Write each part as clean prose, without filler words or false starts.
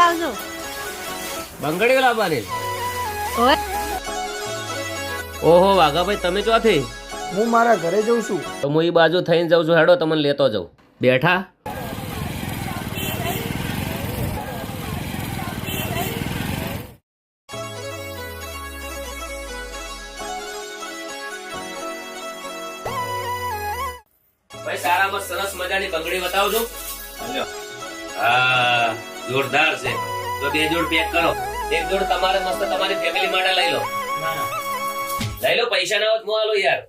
લાવજો. બંગડીઓ લાવવાની. ઓય ઓહો વાઘાભાઈ તમે ચોથી? હું મારા ઘરે જઉં છું. તો હું એ બાજુ થઈને જાઉં છું. હેડો તમને લેતો જાઉં. બેઠા ભાઈ સારામાં સરસ મજાની બંગડી બતાવજો. હા જોરદાર છે. તો 2 જોડ પેક કરો. 1 જોડ તમારે મસ્ત તમારી ફેમિલી માટે લઈ લો. લઈ લો. પૈસા ના હોત મોં આલો યાર.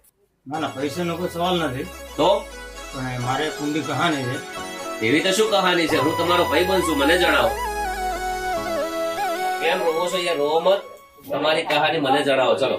ના ના પૈસાનો કોઈ સવાલ નથી, તો પણ મારે કુંડી કહાની છે. એવી તો શું કહાની છે? હું તમારો ભાઈ બનશું, મને જણાવો. કેમ રોવો છો યાર? રોવો મત. તમારી કહાની મને જણાવો. ચલો.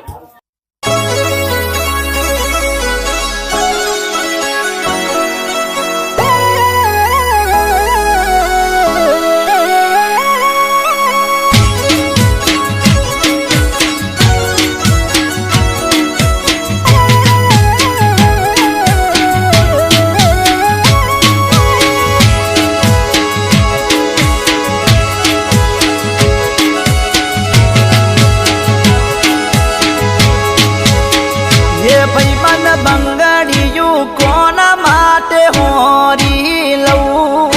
બંગડીયું કોના માટે હોરી લઉં?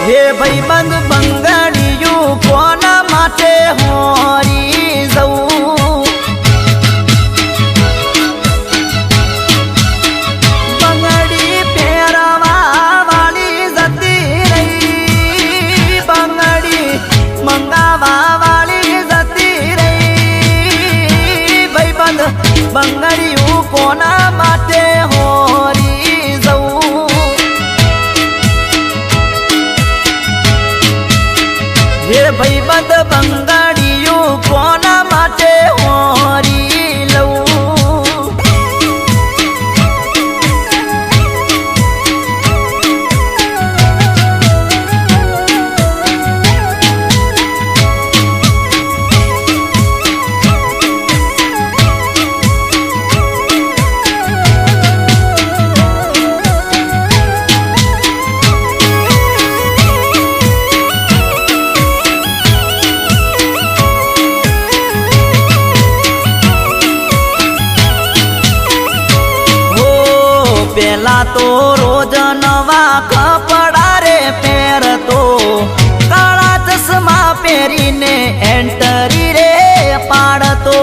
હે ભાઈબંધ બંગડીયું કોના માટે હોરી જવું? બંગડી પહેરવા વાળી જતી રહી, બંગડી મંગાવા વાળી જતી બંગડીયું કોના માટે હોરી જવું? હે ભાઈબંધ બંગડીયું કોના માટે હોરી લઉં? પેલા તો રોજ નવા કપડા રે પહેરતો, કાળા ચશ્મા પહેરીને એન્ટરી રે પાડતો.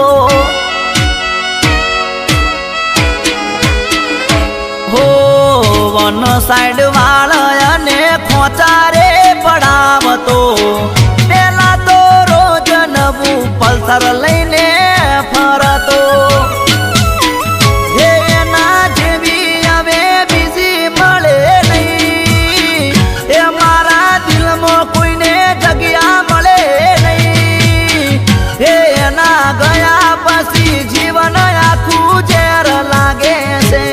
હો વન સાઈડ વાળને ખોચા રે પડાવતો. પેલા તો રોજ નવું પલ્સર લઈને ફરતો. ગયા પછી જીવન આખું ઝેર લાગે છે.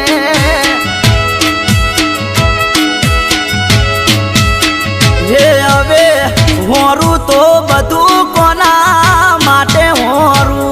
હે હવે હોરું તો બધું કોના માટે હોરું?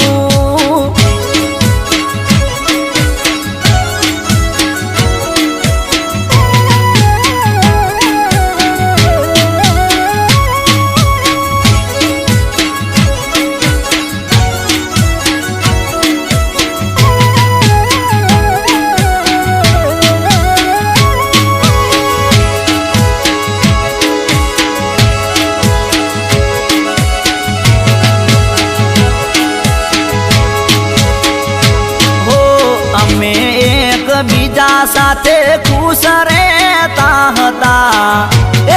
બીજા સાથે ખુશ રહેતા હતા,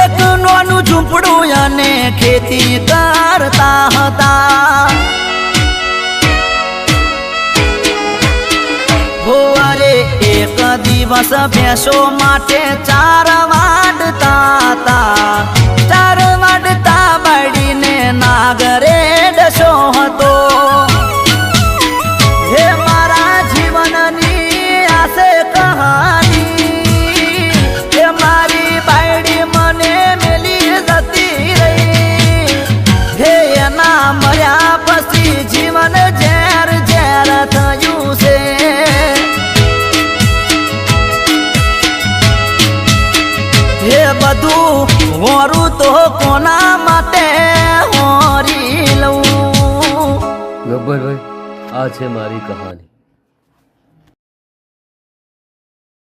એક નાનું ઝૂંપડું અને ખેતી કરતા હતા. હો અરે એક દિવસ ભેંસો માટે ચાર વાડતા હતા. ચાર વાડતા બાળીને નાગરે ડસો હતો. હે મારા જીવનની આસે કહાની, હે મારી બાયડી મને મેલી જતી રહી. હે એના મર્યા પછી જીવન ઝેર ઝેર થયું છે. હે બધું હોરું તો કોના માટે હોરી લઉં. ગબ્બરભાઈ, આ છે મારી કહાની.